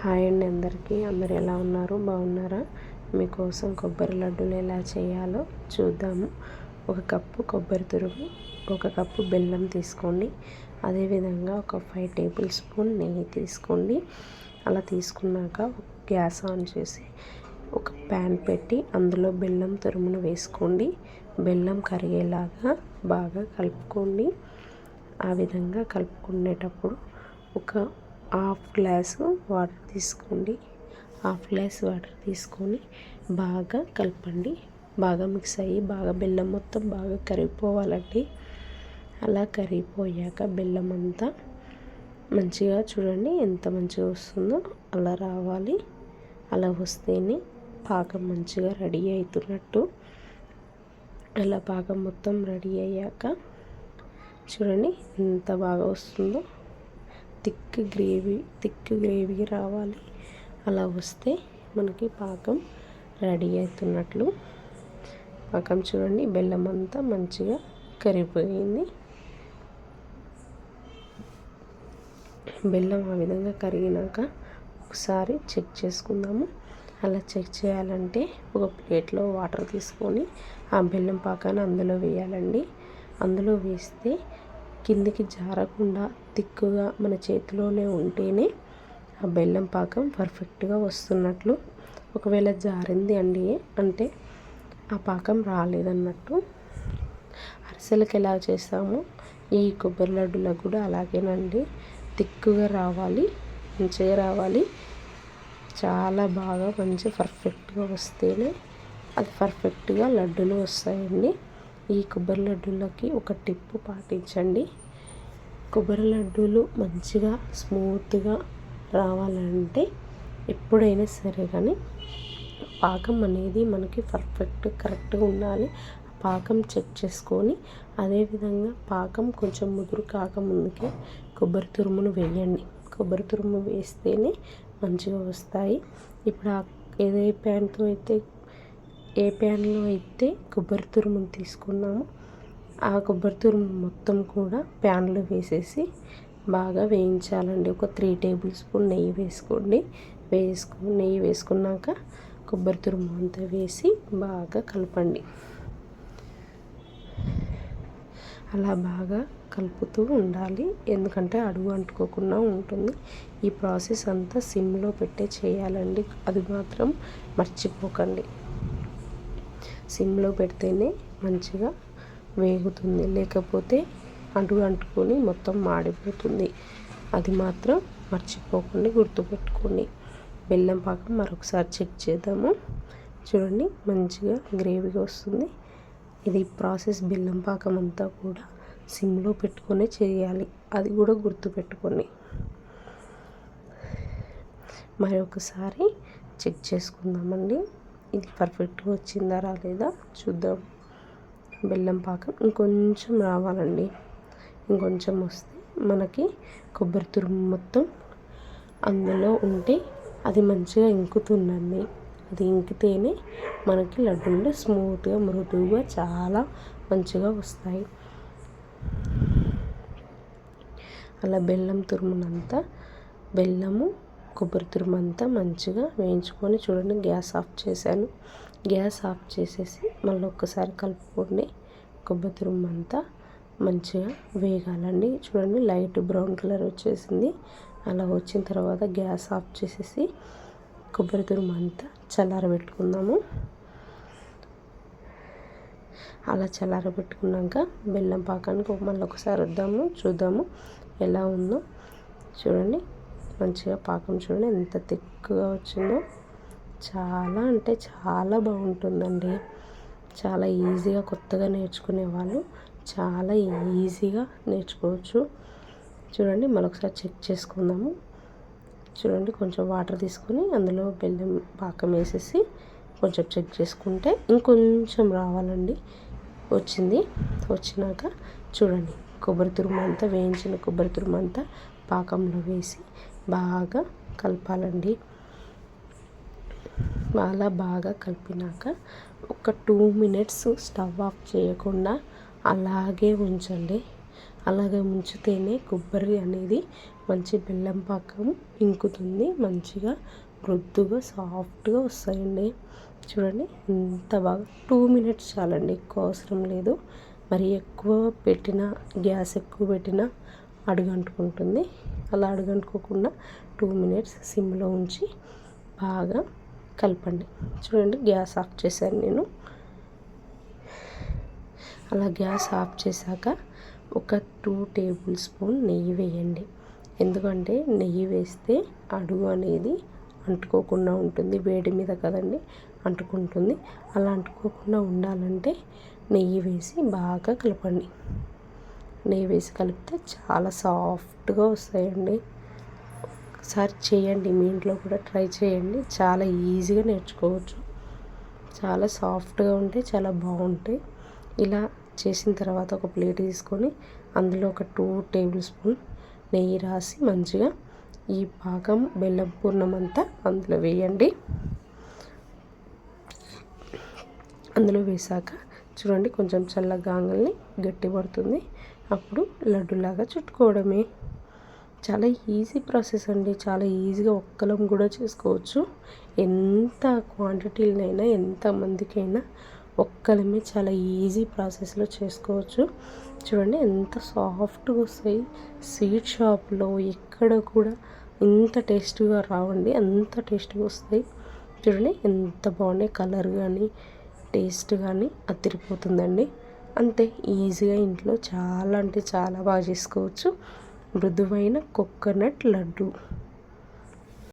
Hi అండి అందరికీ. అందరు ఎలా ఉన్నారు? బాగున్నారా? మీకోసం కొబ్బరి లడ్డూలు ఎలా చేయాలో చూద్దాము. ఒక కప్పు కొబ్బరి తురుము, ఒక కప్పు బెల్లం తీసుకోండి. అదేవిధంగా ఒక 5 టేబుల్ స్పూన్ నెయ్యి తీసుకోండి. అలా తీసుకున్నాక గ్యాస్ ఆన్ చేసి ఒక ప్యాన్ పెట్టి అందులో బెల్లం తురుమును వేసుకోండి. బెల్లం కరిగేలాగా బాగా కలుపుకోండి. ఆ విధంగా కలుపుకునేటప్పుడు ఒక హాఫ్ గ్లాసు వాటర్ తీసుకోండి. హాఫ్ గ్లాస్ వాటర్ తీసుకొని బాగా కలపండి. బాగా మిక్స్ అయ్యి బాగా బెల్లం మొత్తం బాగా కరిగిపోవాలండి. అలా కరిగిపోయాక బెల్లం అంతా మంచిగా చూడండి ఎంత మంచిగా వస్తుందో అలా రావాలి. అలా వస్తేనే పాకం మంచిగా రెడీ అవుతున్నట్టు. అలా పాకం మొత్తం రెడీ అయ్యాక చూడండి ఎంత బాగా వస్తుందో. థిక్ గ్రేవీ రావాలి. అలా వస్తే మనకి పాకం రెడీ అవుతున్నట్లు. పాకం చూడండి బెల్లం అంతా మంచిగా కరిగిపోయింది. బెల్లం ఆ విధంగా కరిగినాక ఒకసారి చెక్ చేసుకుందాము. అలా చెక్ చేయాలంటే ఒక ప్లేట్లో వాటర్ తీసుకొని ఆ బెల్లం పాకాన్ని అందులో వేయాలండి. అందులో వేస్తే కిందికి జారకుండా తిక్కుగా మన చేతిలోనే ఉంటేనే ఆ బెల్లం పాకం పర్ఫెక్ట్గా వస్తున్నట్లు. ఒకవేళ జారింది అంటే ఆ పాకం రాలేదన్నట్టు. అరిసెలకు ఎలా చేస్తామో ఈ కొబ్బరి లడ్డులకు కూడా అలాగేనండి. తిక్కుగా రావాలి, మంచిగా రావాలి. చాలా బాగా మంచి పర్ఫెక్ట్గా వస్తేనే అది పర్ఫెక్ట్గా లడ్డూలు వస్తాయండి. ఈ కొబ్బరి లడ్డూలకి ఒక టిప్పు పాటించండి. కొబ్బరి లడ్డూలు మంచిగా స్మూత్గా రావాలంటే ఎప్పుడైనా సరే కానీ పాకం అనేది మనకి కరెక్ట్గా ఉండాలి. పాకం చెక్ చేసుకొని అదేవిధంగా పాకం కొంచెం ముదురు కాకముందుకే కొబ్బరి తురుమును వేయండి. కొబ్బరి తురుము వేస్తేనే మంచిగా వస్తాయి. ఇప్పుడు ఏ ప్యాన్లో అయితే కొబ్బరి తురుమును తీసుకున్నామో ఆ కొబ్బరి తురుము మొత్తం కూడా ప్యాన్లో వేసేసి బాగా వేయించాలండి. ఒక 3 టేబుల్ స్పూన్ నెయ్యి వేసుకోండి. నెయ్యి వేసుకున్నాక కొబ్బరి తురుము అంతా వేసి బాగా కలపండి. అలా బాగా కలుపుతూ ఉండాలి, ఎందుకంటే అడుగు అంటుకోకుండా ఉంటుంది. ఈ ప్రాసెస్ అంతా సిమ్లో పెట్టే చేయాలండి. అది మాత్రం మర్చిపోకండి. సిమ్లో పెడితేనే మంచిగా వేగుతుంది, లేకపోతే అడుగు అంటుకొని మొత్తం మాడిపోతుంది. అది మాత్రం మర్చిపోకండి, గుర్తుపెట్టుకోండి. బెల్లం పాకం మరొకసారి చెక్ చేద్దాము. చూడండి మంచిగా గ్రేవీగా వస్తుంది. ఇది ప్రాసెస్ బెల్లం పాకం అంతా కూడా సిమ్లో పెట్టుకొని చేయాలి, అది కూడా గుర్తుపెట్టుకోండి. మరొకసారి చెక్ చేసుకుందామండి. ఇది పర్ఫెక్ట్గా వచ్చిందా రాలేదా చూద్దాం. బెల్లం పాకం ఇంకొంచెం రావాలండి. ఇంకొంచెం వస్తే మనకి కొబ్బరి తురుము మొత్తం అందులో ఉంటే అది మంచిగా ఇంకుతుందండి. అది ఇంకితేనే మనకి లడ్డూలు స్మూత్గా మృదువుగా చాలా మంచిగా వస్తాయి. అలా బెల్లము కొబ్బరి తురుము అంతా మంచిగా వేయించుకొని చూడండి. గ్యాస్ ఆఫ్ చేశాను. గ్యాస్ ఆఫ్ చేసేసి మళ్ళీ ఒక్కసారి కలుపుకోండి. కొబ్బరి తురుము అంతా మంచిగా వేగాలండి. చూడండి లైట్ బ్రౌన్ కలర్ వచ్చేసింది. అలా వచ్చిన తర్వాత గ్యాస్ ఆఫ్ చేసేసి కొబ్బరి తురుము అంతా చల్లారబెట్టుకుందాము. అలా చల్లారబెట్టుకున్నాక బెల్లం పాకానికి మళ్ళీ ఒకసారి చూద్దాము ఎలా ఉందో. చూడండి మంచిగా పాకం చూడండి ఎంత థిక్గా వచ్చిందో. చాలా అంటే చాలా బాగుంటుందండి. చాలా ఈజీగా కొత్తగా నేర్చుకునే వాళ్ళు చాలా ఈజీగా నేర్చుకోవచ్చు. చూడండి మరొకసారి చెక్ చేసుకుందాము. చూడండి కొంచెం వాటర్ తీసుకొని అందులో బెల్లం పాకం వేసేసి కొంచెం చెక్ చేసుకుంటే ఇంకొంచెం రావాలండి. వచ్చినాక చూడండి కొబ్బరి తురుము అంతా వేయించిన కొబ్బరి తురుము అంతా పాకంలో వేసి బాగా కలపాలండి. అలా బాగా కలిపినాక ఒక 2 మినిట్స్ స్టవ్ ఆఫ్ చేయకుండా అలాగే ఉంచండి. అలాగే ముంచితేనే కొబ్బరి అనేది మంచి బెల్లం పాకం ఇంకుతుంది, మంచిగా మృదుగా సాఫ్ట్గా వస్తాయండి. చూడండి ఎంత బాగా 2 మినిట్స్ చాలండి, ఎక్కువ అవసరం లేదు. మరి ఎక్కువ పెట్టినా, గ్యాస్ ఎక్కువ పెట్టినా అడుగంటుకుంటుంది. అలా అడుగంటుకోకుండా 2 మినిట్స్ సిమ్లో ఉంచి బాగా కలపండి. చూడండి గ్యాస్ ఆఫ్ చేశాను నేను. అలా గ్యాస్ ఆఫ్ చేశాక ఒక 2 టేబుల్ స్పూన్ నెయ్యి వేయండి. ఎందుకంటే నెయ్యి వేస్తే అడుగు అనేది అంటుకోకుండా ఉంటుంది, వేడి మీద కదండి అంటుకుంటుంది. అలా అంటుకోకుండా ఉండాలంటే నెయ్యి వేసి బాగా కలపండి. నెయ్యి వేసి కలిపితే చాలా సాఫ్ట్గా వస్తాయండి. ఒకసారి చేయండి, మీ ఇంట్లో కూడా ట్రై చేయండి. చాలా ఈజీగా నేర్చుకోవచ్చు. చాలా సాఫ్ట్గా ఉంటాయి, చాలా బాగుంటాయి. ఇలా చేసిన తర్వాత ఒక ప్లేట్ తీసుకొని అందులో ఒక 2 టేబుల్ స్పూన్ నెయ్యి రాసి మంచిగా ఈ పాకం బెల్లం పూర్ణం అంతా అందులో వేయండి. అందులో వేసాక చూడండి కొంచెం చల్లగాంగల్ని గట్టి పడుతుంది, అప్పుడు లడ్డులాగా చుట్టుకోవడమే. చాలా ఈజీ ప్రాసెస్ అండి, చాలా ఈజీగా ఒక్కలం కూడా చేసుకోవచ్చు. ఎంత క్వాంటిటీలైనా ఎంతమందికైనా ఒక్కలమే చాలా ఈజీ ప్రాసెస్లో చేసుకోవచ్చు. చూడండి ఎంత సాఫ్ట్గా వస్తాయి. స్వీట్ షాప్లో ఎక్కడ కూడా ఇంత టేస్ట్గా రావండి, అంత టేస్ట్గా వస్తాయి. చూడండి ఎంత బాగున్నాయి, కలర్ కానీ టేస్ట్ కానీ అదిరిపోతుందండి. అంతే ఈజీగా ఇంట్లో చాలా అంటే చాలా బాగా చేసుకోవచ్చు. మృదువైన కోకోనట్ లడ్డు.